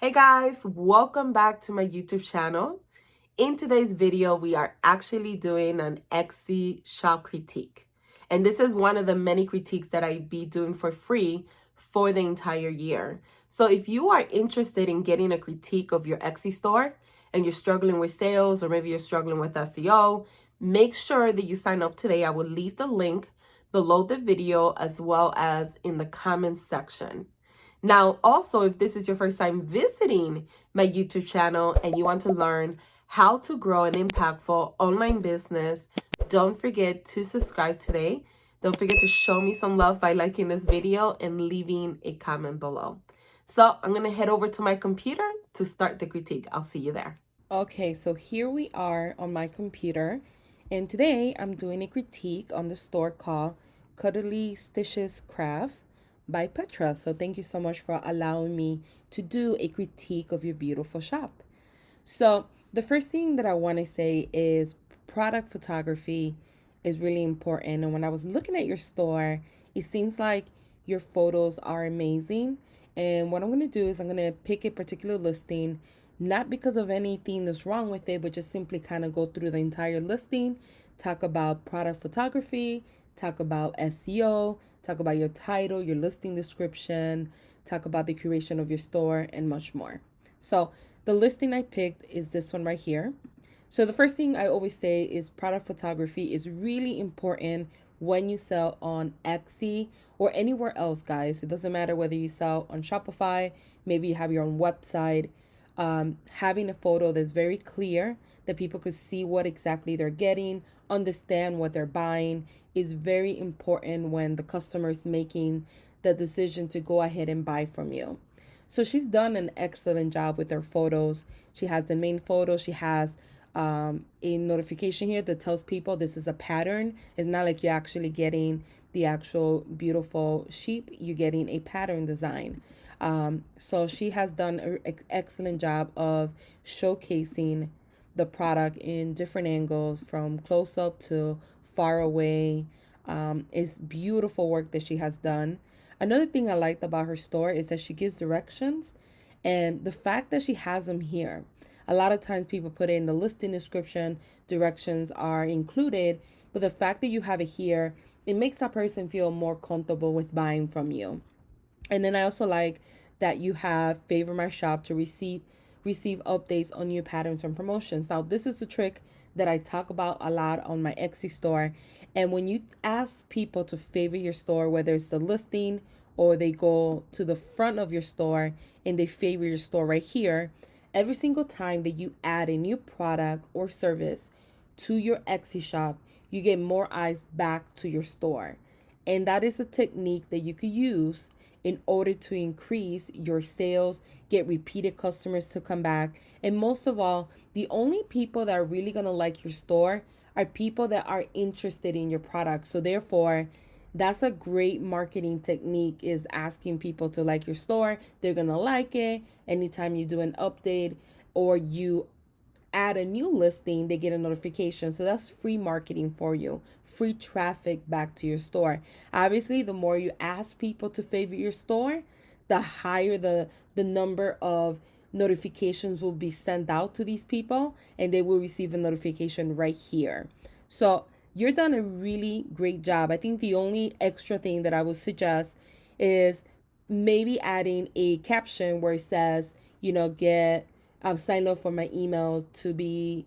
Hey guys, welcome back to my YouTube channel. In today's video, we are actually doing an Etsy shop critique. And this is one of the many critiques that I be doing for free for the entire year. So if you are interested in getting a critique of your Etsy store and you're struggling with sales or maybe you're struggling with SEO, make sure that you sign up today. I will leave the link below the video as well as in the comments section. Now, also, if this is your first time visiting my YouTube channel and you want to learn how to grow an impactful online business, don't forget to subscribe today. Don't forget to show me some love by liking this video and leaving a comment below. So I'm going to head over to my computer to start the critique. I'll see you there. Okay, so here we are on my computer. And today I'm doing a critique on the store called Cuddly Stitches Craft by Petra. So thank you so much for allowing me to do a critique of your beautiful shop. So the first thing that I want to say is product photography is really important. And when I was looking at your store, it seems like your photos are amazing. And what I'm going to do is I'm going to pick a particular listing, not because of anything that's wrong with it, but just simply kind of go through the entire listing, talk about product photography, talk about SEO, talk about your title, your listing description, talk about the curation of your store, and much more. So the listing I picked is this one right here. So the first thing I always say is product photography is really important when you sell on Etsy or anywhere else, guys. It doesn't matter whether you sell on Shopify, maybe you have your own website. Having a photo that's very clear that people could see what exactly they're getting, understand what they're buying is very important when the customer is making the decision to go ahead and buy from you. So she's done an excellent job with her photos. She has the main photo. She has a notification here that tells people this is a pattern. It's not like you're actually getting the actual beautiful sheep. You're getting a pattern design. So she has done an excellent job of showcasing the product in different angles from close up to far away. It's beautiful work that she has done. Another thing I liked about her store is that she gives directions, and the fact that she has them here. A lot of times people put in the listing description, directions are included, but the fact that you have it here, it makes that person feel more comfortable with buying from you. And then I also like that you have favor my shop to receive updates on new patterns and promotions. Now, this is the trick that I talk about a lot on my Etsy store. And when you ask people to favor your store, whether it's the listing or they go to the front of your store and they favor your store right here, every single time that you add a new product or service to your Etsy shop, you get more eyes back to your store. And that is a technique that you could use in order to increase your sales, get repeated customers to come back. And most of all, the only people that are really going to like your store are people that are interested in your product. So therefore, that's a great marketing technique, is asking people to like your store. They're going to like it. Anytime you do an update or you add a new listing, they get a notification. So that's free marketing for you, free traffic back to your store. Obviously, the more you ask people to favor your store, the higher the number of notifications will be sent out to these people, and they will receive the notification right here. So you're done a really great job. I think the only extra thing that I would suggest is maybe adding a caption where it says, get sign up for my email to be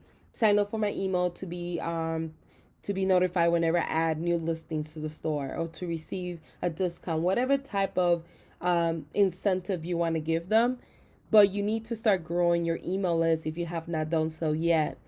notified whenever I add new listings to the store, or to receive a discount, whatever type of incentive you want to give them. But you need to start growing your email list if you have not done so yet.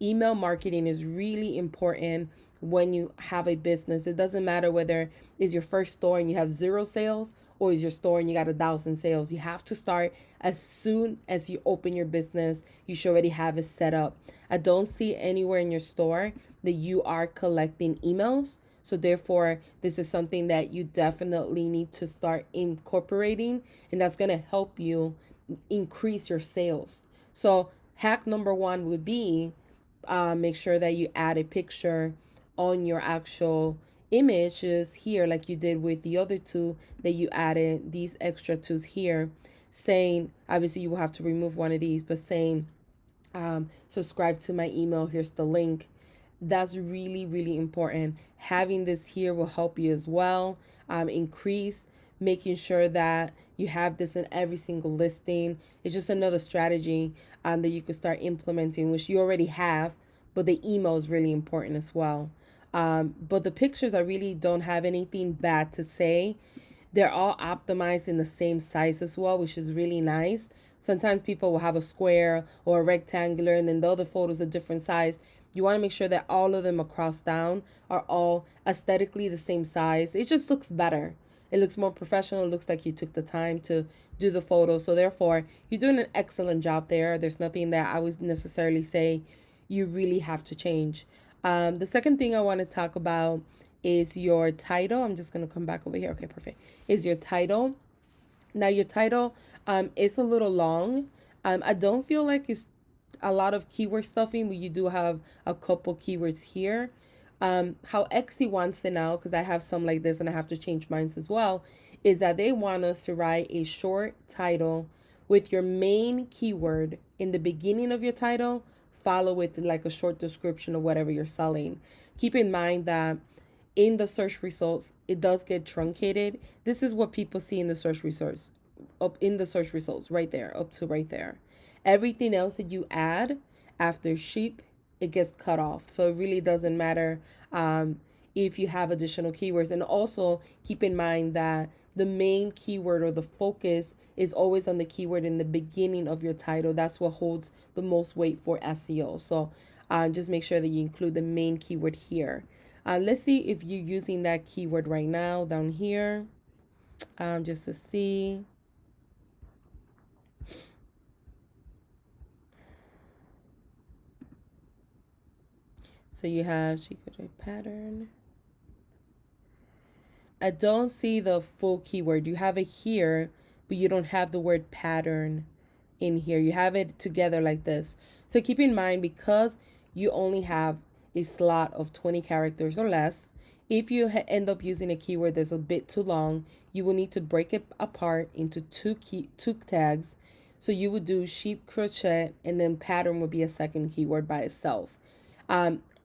Email marketing is really important when you have a business. It doesn't matter whether it's your first store and you have 0 sales, or is your store and you got 1,000 sales. You have to start as soon as you open your business. You should already have it set up. I don't see anywhere in your store that you are collecting emails. So therefore, this is something that you definitely need to start incorporating, and that's going to help you increase your sales. So hack number 1 would be make sure that you add a picture on your actual images here, like you did with the other 2 that you added, these extra 2s here. saying, obviously you will have to remove one of these, but saying, subscribe to my email, here's the link. That's really, really important. Having this here will help you as well. Increase making sure that you have this in every single listing. It's just another strategy that you could start implementing, which you already have, but the email is really important as well. But the pictures, I really don't have anything bad to say. They're all optimized in the same size as well, which is really nice. Sometimes people will have a square or a rectangular, and then the other photos a different size. You want to make sure that all of them across down are all aesthetically the same size. It just looks better. It looks more professional. It looks like you took the time to do the photo. So therefore, you're doing an excellent job there. There's nothing that I would necessarily say you really have to change. The second thing I want to talk about is your title. I'm just going to come back over here. Okay, perfect. Is your title. Now your title is a little long. I don't feel like it's a lot of keyword stuffing, but you do have a couple keywords here. How Etsy wants it now, because I have some like this and I have to change mine as well, is that they want us to write a short title with your main keyword in the beginning of your title, follow with like a short description of whatever you're selling. Keep in mind that in the search results, it does get truncated. This is what people see in the search results, up in the search results, right there, up to right there. Everything else that you add after sheep, it gets cut off. So it really doesn't matter if you have additional keywords. And also keep in mind that the main keyword or the focus is always on the keyword in the beginning of your title. That's what holds the most weight for SEO. So just make sure that you include the main keyword here. Let's see if you're using that keyword right now down here, just to see. So you have secret pattern. I don't see the full keyword. You have it here, but you don't have the word pattern in here. You have it together like this. So keep in mind, because you only have a slot of 20 characters or less, if you end up using a keyword that's a bit too long, you will need to break it apart into two tags. So you would do sheep crochet, and then pattern would be a second keyword by itself.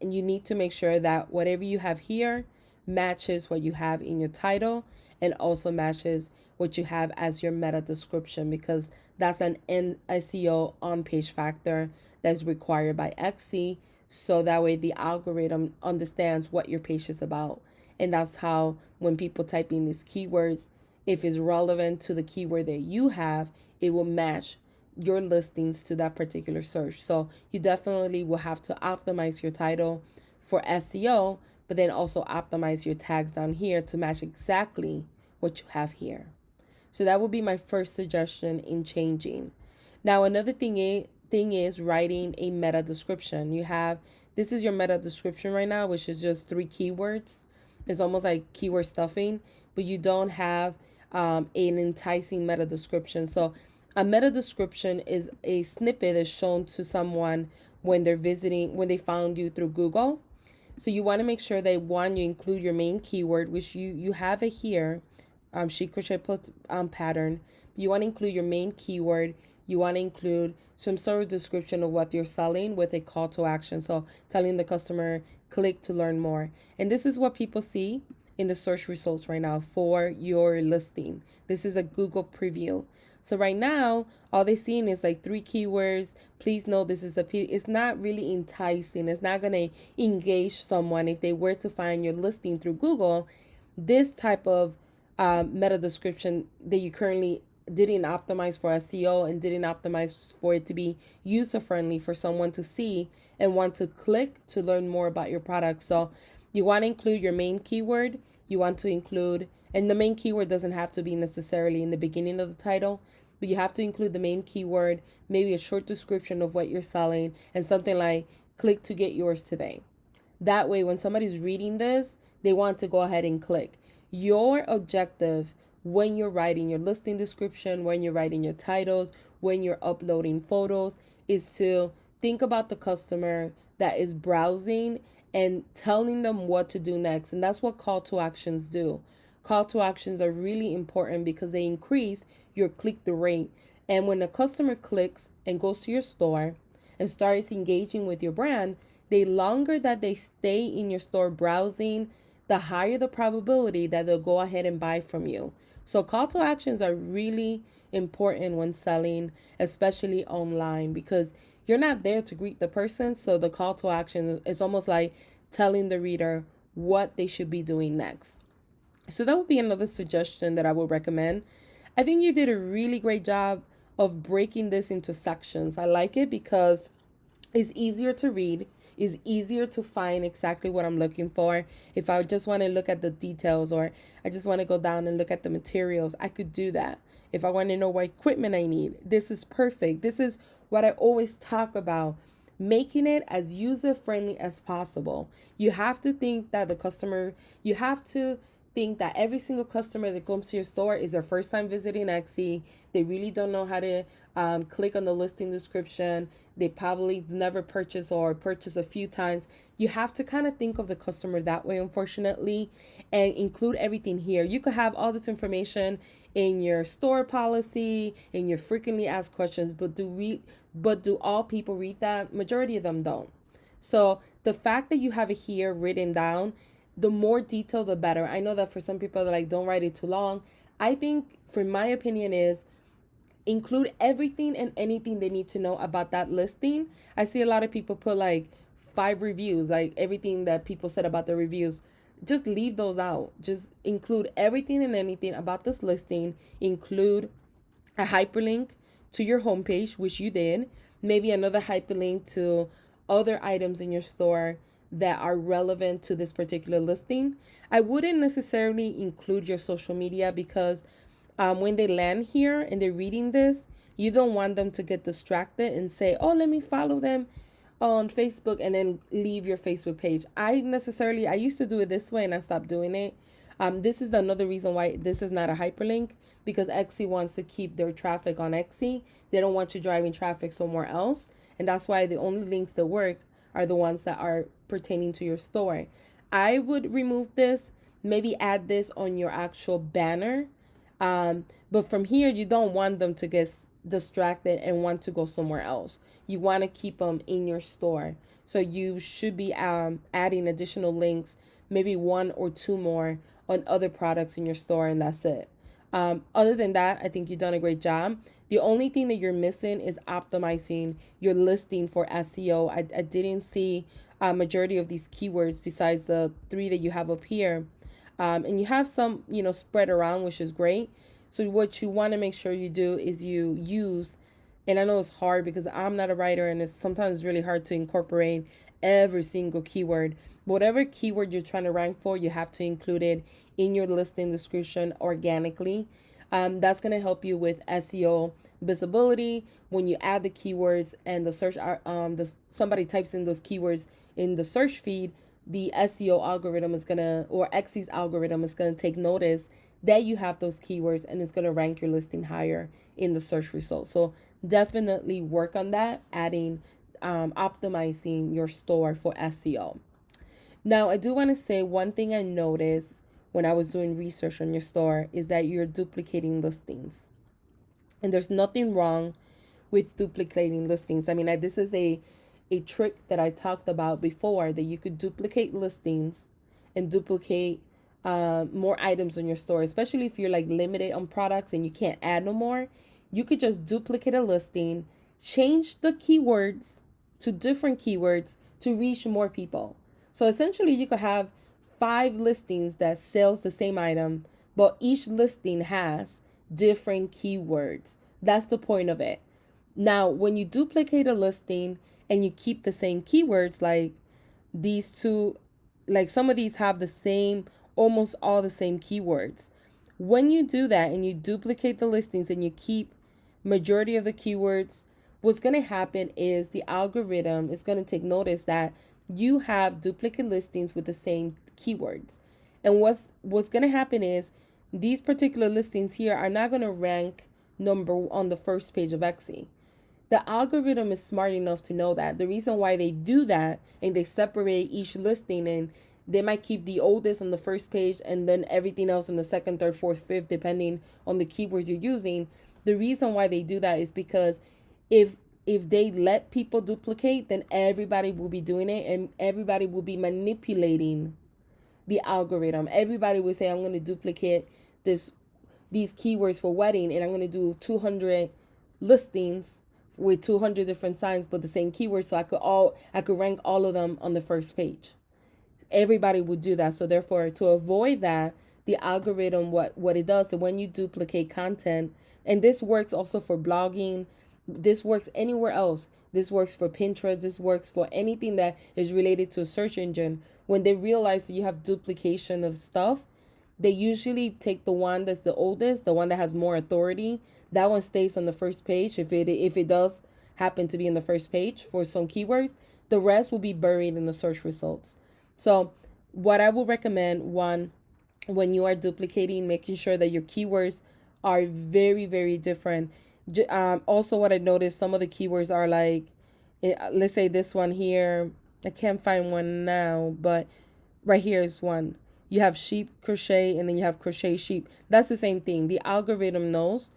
And you need to make sure that whatever you have here matches what you have in your title and also matches what you have as your meta description, because that's an SEO on page factor that's required by Etsy. So that way the algorithm understands what your page is about. And that's how when people type in these keywords, if it's relevant to the keyword that you have, it will match your listings to that particular search. So you definitely will have to optimize your title for SEO, but then also optimize your tags down here to match exactly what you have here. So that would be my first suggestion in changing. Now, another thing is writing a meta description. This is your meta description right now, which is just 3 keywords. It's almost like keyword stuffing, but you don't have an enticing meta description. So a meta description is a snippet that's shown to someone when they found you through Google. So you want to make sure that one, you include your main keyword, which you have it here, sheep crochet plus pattern. You want to include your main keyword. You want to include some sort of description of what you're selling with a call to action. So telling the customer, click to learn more. And this is what people see in the search results right now for your listing. This is a Google preview. So right now, all they're seeing is like 3 keywords. Please know this is it's not really enticing. It's not going to engage someone if they were to find your listing through Google. This type of meta description that you currently didn't optimize for SEO and didn't optimize for it to be user friendly for someone to see and want to click to learn more about your product. So you want to include your main keyword. You want to include, and the main keyword doesn't have to be necessarily in the beginning of the title, but you have to include the main keyword, maybe a short description of what you're selling, and something like click to get yours today. That way, when somebody's reading this, they want to go ahead and click. Your objective when you're writing your listing description, when you're writing your titles, when you're uploading photos, is to think about the customer that is browsing and telling them what to do next. And that's what call to actions do. call to actions are really important because they increase your click-through rate. And when a customer clicks and goes to your store and starts engaging with your brand, the longer that they stay in your store browsing, the higher the probability that they'll go ahead and buy from you. So call to actions are really important when selling, especially online, because you're not there to greet the person. So the call to action is almost like telling the reader what they should be doing next. So that would be another suggestion that I would recommend. I think you did a really great job of breaking this into sections. I like it because it's easier to read, it's easier to find exactly what I'm looking for. If I just want to look at the details, or I just want to go down and look at the materials, I could do that. If I want to know what equipment I need, this is perfect. This is what I always talk about, making it as user friendly as possible. You have to think that you have to think that every single customer that comes to your store is their first time visiting Etsy. They really don't know how to click on the listing description. They probably never purchase or purchase a few times. You have to kind of think of the customer that way, unfortunately, and include everything here. You could have all this information in your store policy, in your frequently asked questions, but do all people read that? Majority of them don't. So the fact that you have it here written down, the more detail, the better. I know that for some people, they're like, don't write it too long. I think, for my opinion, is include everything and anything they need to know about that listing. I see a lot of people put like 5 reviews, like everything that people said about the reviews. Just leave those out. Just include everything and anything about this listing. Include a hyperlink to your homepage, which you did. Maybe another hyperlink to other items in your store that are relevant to this particular listing. I wouldn't necessarily include your social media because when they land here and they're reading this, you don't want them to get distracted and say, oh, let me follow them on Facebook, and then leave your Facebook page. I used to do it this way and I stopped doing it. This is another reason why this is not a hyperlink, because Etsy wants to keep their traffic on Etsy. They don't want you driving traffic somewhere else. And that's why the only links that work are the ones that are pertaining to your store. I would remove this, maybe add this on your actual banner. But from here, you don't want them to get distracted and want to go somewhere else. You want to keep them in your store. So you should be adding additional links, maybe 1 or 2 more on other products in your store, and that's it. Other than that, I think you've done a great job. The only thing that you're missing is optimizing your listing for SEO. I didn't see a majority of these keywords besides the 3 that you have up here. And you have some, spread around, which is great. So what you want to make sure you do is you use, and I know it's hard because I'm not a writer and it's sometimes really hard to incorporate every single keyword. Whatever keyword you're trying to rank for, you have to include it in your listing description organically. That's going to help you with SEO visibility. When you add the keywords and the search, somebody types in those keywords in the search feed, the SEO algorithm is or Etsy's algorithm is gonna take notice that you have those keywords, and it's gonna rank your listing higher in the search results. So definitely work on that, adding, optimizing your store for SEO. Now, I do want to say one thing I noticed when I was doing research on your store is that you're duplicating listings, and there's nothing wrong with duplicating listings. I mean, this is a trick that I talked about before, that you could duplicate listings and duplicate more items in your store, especially if you're like limited on products and you can't add no more. You could just duplicate a listing, change the keywords to different keywords to reach more people. So essentially you could have 5 listings that sells the same item, but each listing has different keywords. That's the point of it. Now, when you duplicate a listing and you keep the same keywords, like these 2, like some of these have the same, almost all the same keywords. When you do that and you duplicate the listings and you keep majority of the keywords, what's going to happen is the algorithm is going to take notice that you have duplicate listings with the same keywords. And what's going to happen is these particular listings here are not going to rank number on the first page of Etsy. The algorithm is smart enough to know that. The reason why they do that and they separate each listing and they might keep the oldest on the first page and then everything else in the second, third, fourth, fifth, depending on the keywords you're using. The reason why they do that is because if they let people duplicate, then everybody will be doing it and everybody will be manipulating the algorithm. Everybody will say, I'm going to duplicate these keywords for wedding, and I'm going to do 200 listings with 200 different signs but the same keywords, so I could rank all of them on the first page. Everybody would do that. So therefore, to avoid that, the algorithm, what it does, so when you duplicate content, and this works also for blogging, this works anywhere else, this works for Pinterest, this works for anything that is related to a search engine. When they realize that you have duplication of stuff, they usually take the one that's the oldest, the one that has more authority. That one stays on the first page if it does happen to be in the first page for some keywords. The rest will be buried in the search results. So what I will recommend, one, when you are duplicating, making sure that your keywords are very, very different. Also, what I noticed, some of the keywords are like, let's say this one here, I can't find one now, but right here is one. You have sheep crochet and then you have crochet sheep. That's the same thing. The algorithm knows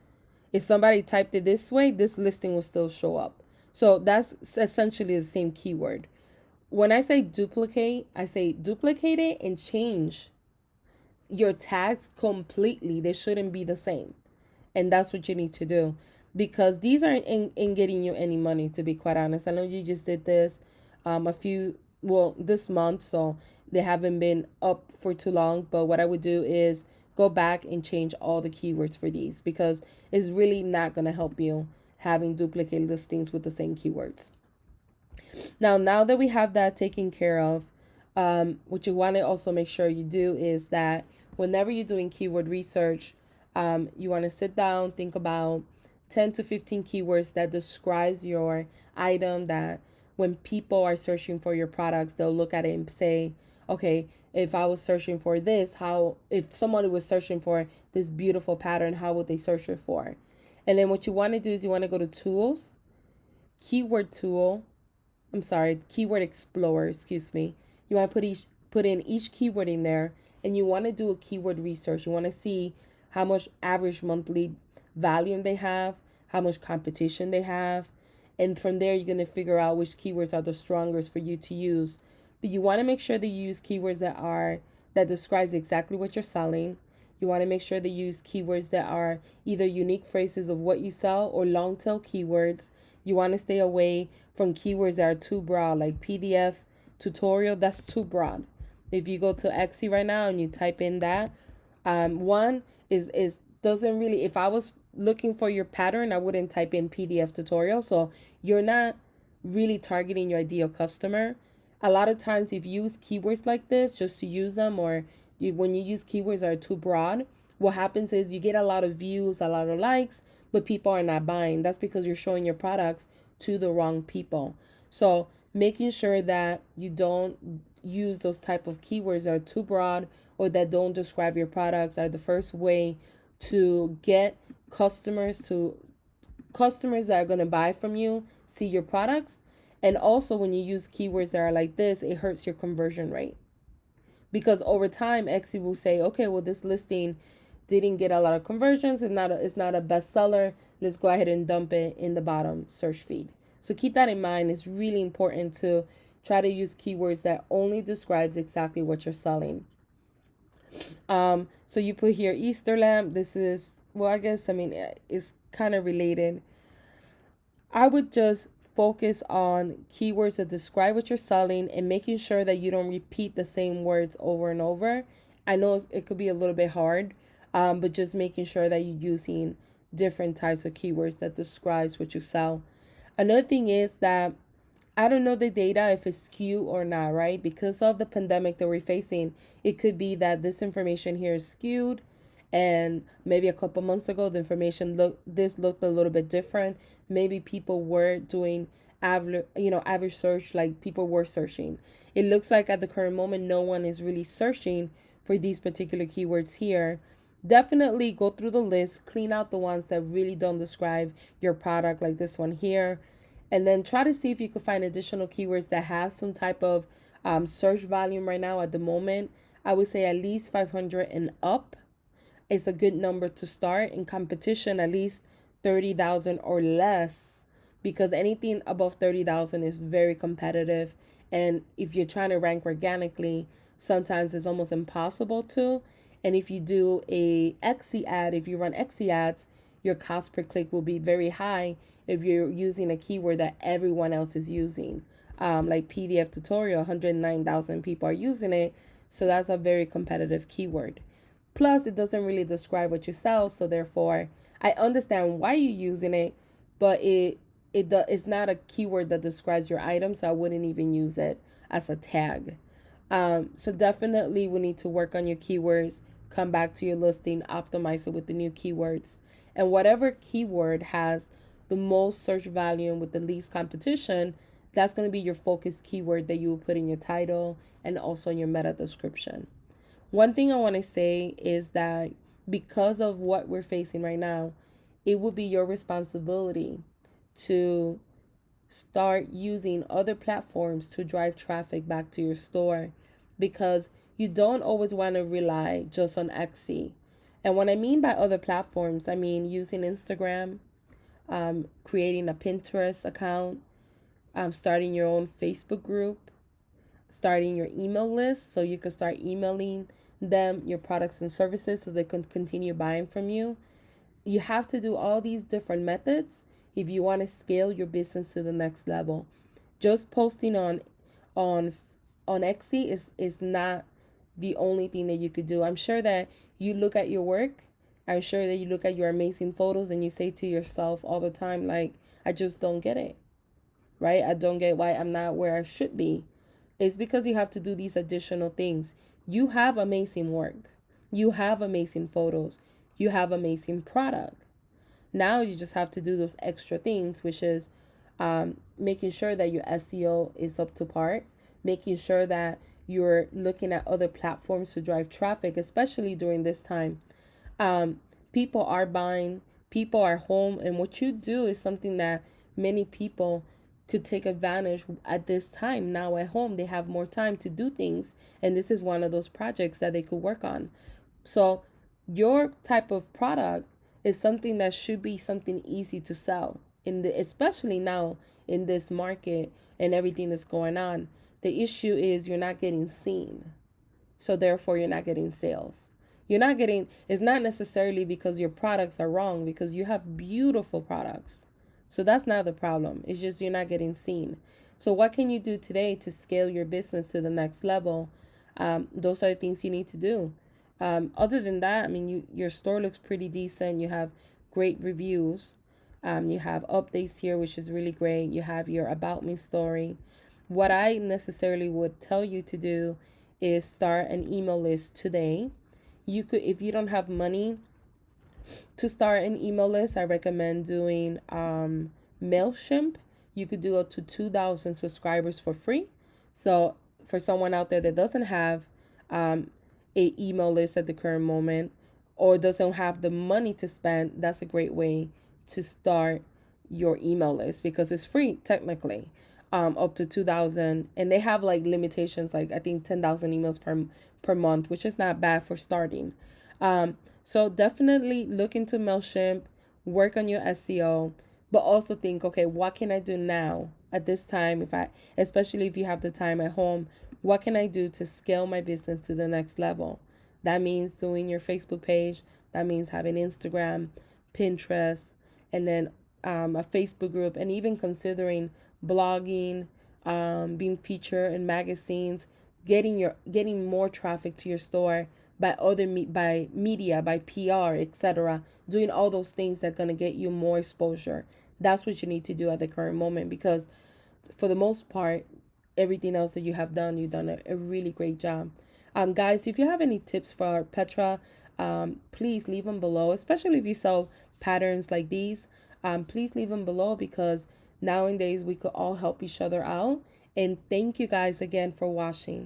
if somebody typed it this way, this listing will still show up. So that's essentially the same keyword. When I say duplicate, I say duplicate it and change your tags completely. They shouldn't be the same. And that's what you need to do, because these aren't in getting you any money, to be quite honest. I know you just did this this month, so they haven't been up for too long. But what I would do is go back and change all the keywords for these, because it's really not going to help you having duplicate listings with the same keywords. Now that we have that taken care of, what you want to also make sure you do is that whenever you're doing keyword research, you want to sit down, think about 10 to 15 keywords that describes your item, that when people are searching for your products, they'll look at it and say, okay, if I was searching for this, if someone was searching for this beautiful pattern, how would they search it for? And then what you want to do is you want to go to tools, keyword explorer, You want to put in each keyword in there, and you want to do a keyword research. You want to see how much average monthly volume they have, how much competition they have. And from there, you're going to figure out which keywords are the strongest for you to use. But you want to make sure that you use keywords that describes exactly what you're selling. You want to make sure that you use keywords that are either unique phrases of what you sell or long tail keywords. You want to stay away from keywords that are too broad, like PDF, tutorial. That's too broad. If you go to Etsy right now and you type in that, one is doesn't really, if I was looking for your pattern, I wouldn't type in PDF tutorial. So you're not really targeting your ideal customer. A lot of times if you use keywords like this just to use them, or when you use keywords that are too broad, what happens is you get a lot of views, a lot of likes, but people are not buying. That's because you're showing your products to the wrong people. So making sure that you don't use those type of keywords that are too broad or that don't describe your products are the first way to get customers that are going to buy from you, see your products. And also when you use keywords that are like this, it hurts your conversion rate. Because over time, Etsy will say, okay, well, this listing didn't get a lot of conversions. It's not a bestseller. Let's go ahead and dump it in the bottom search feed. So keep that in mind. It's really important to try to use keywords that only describes exactly what you're selling. So you put here Easter lamp. This is, it's kind of related. I would just focus on keywords that describe what you're selling and making sure that you don't repeat the same words over and over. I know it could be a little bit hard, but just making sure that you're using different types of keywords that describes what you sell. Another thing is that I don't know the data if it's skewed or not, right? Because of the pandemic that we're facing, it could be that this information here is skewed, and maybe a couple months ago the information looked a little bit different. Maybe people were doing average search, like people were searching. It looks like at the current moment no one is really searching for these particular keywords here. Definitely go through the list, clean out the ones that really don't describe your product, like this one here. And then try to see if you can find additional keywords that have some type of search volume right now at the moment, I would say at least 500 and up is a good number to start. In competition, at least 30,000 or less, because anything above 30,000 is very competitive. And if you're trying to rank organically, sometimes it's almost impossible to. And if you do a XC ad, if you run XC ads, your cost per click will be very high if you're using a keyword that everyone else is using. Like PDF tutorial, 109,000 people are using it. So that's a very competitive keyword. Plus, it doesn't really describe what you sell. So therefore, I understand why you're using it, but it's not a keyword that describes your item. So I wouldn't even use it as a tag. So definitely we need to work on your keywords, come back to your listing, optimize it with the new keywords. And whatever keyword has the most search volume with the least competition, that's going to be your focus keyword that you will put in your title and also in your meta description. One thing I want to say is that because of what we're facing right now, it would be your responsibility to start using other platforms to drive traffic back to your store, because you don't always want to rely just on Etsy. And what I mean by other platforms, I mean using Instagram, creating a Pinterest account, starting your own Facebook group, starting your email list so you can start emailing them your products and services so they can continue buying from you. You have to do all these different methods if you want to scale your business to the next level. Just posting on Etsy is not the only thing that you could do. I'm sure that you look at your work. I'm sure that you look at your amazing photos and you say to yourself all the time, like, I just don't get it, right? I don't get why I'm not where I should be. It's because you have to do these additional things. You have amazing work. You have amazing photos. You have amazing product. Now you just have to do those extra things, which is making sure that your SEO is up to par, making sure that you're looking at other platforms to drive traffic, especially during this time. People are buying, people are home, and what you do is something that many people could take advantage at this time. Now at home, they have more time to do things, and this is one of those projects that they could work on. So your type of product is something that should be something easy to sell especially now in this market and everything that's going on. The issue is you're not getting seen. So therefore you're not getting sales. It's not necessarily because your products are wrong, because you have beautiful products. So that's not the problem. It's just you're not getting seen. So what can you do today to scale your business to the next level? Those are the things you need to do. Other than that, I mean, your store looks pretty decent. You have great reviews. You have updates here, which is really great. You have your About Me story. What I necessarily would tell you to do is start an email list today. You could, if you don't have money to start an email list, I recommend doing MailChimp. You could do up to 2,000 subscribers for free. So for someone out there that doesn't have a email list at the current moment or doesn't have the money to spend, that's a great way to start your email list, because it's free technically, up to 2,000, and they have like limitations, like I think 10,000 emails per month, which is not bad for starting. So definitely look into MailChimp, work on your SEO, but also think, okay, what can I do now at this time? Especially if you have the time at home, what can I do to scale my business to the next level? That means doing your Facebook page. That means having Instagram, Pinterest, and then a Facebook group, and even considering blogging, being featured in magazines, getting more traffic to your store by media, by PR, etc. Doing all those things that are gonna get you more exposure. That's what you need to do at the current moment, because for the most part, everything else that you have done, you've done a really great job. Guys, if you have any tips for Petra, please leave them below, especially if you sell patterns like these. Please leave them below, because nowadays we could all help each other out. And thank you guys again for watching.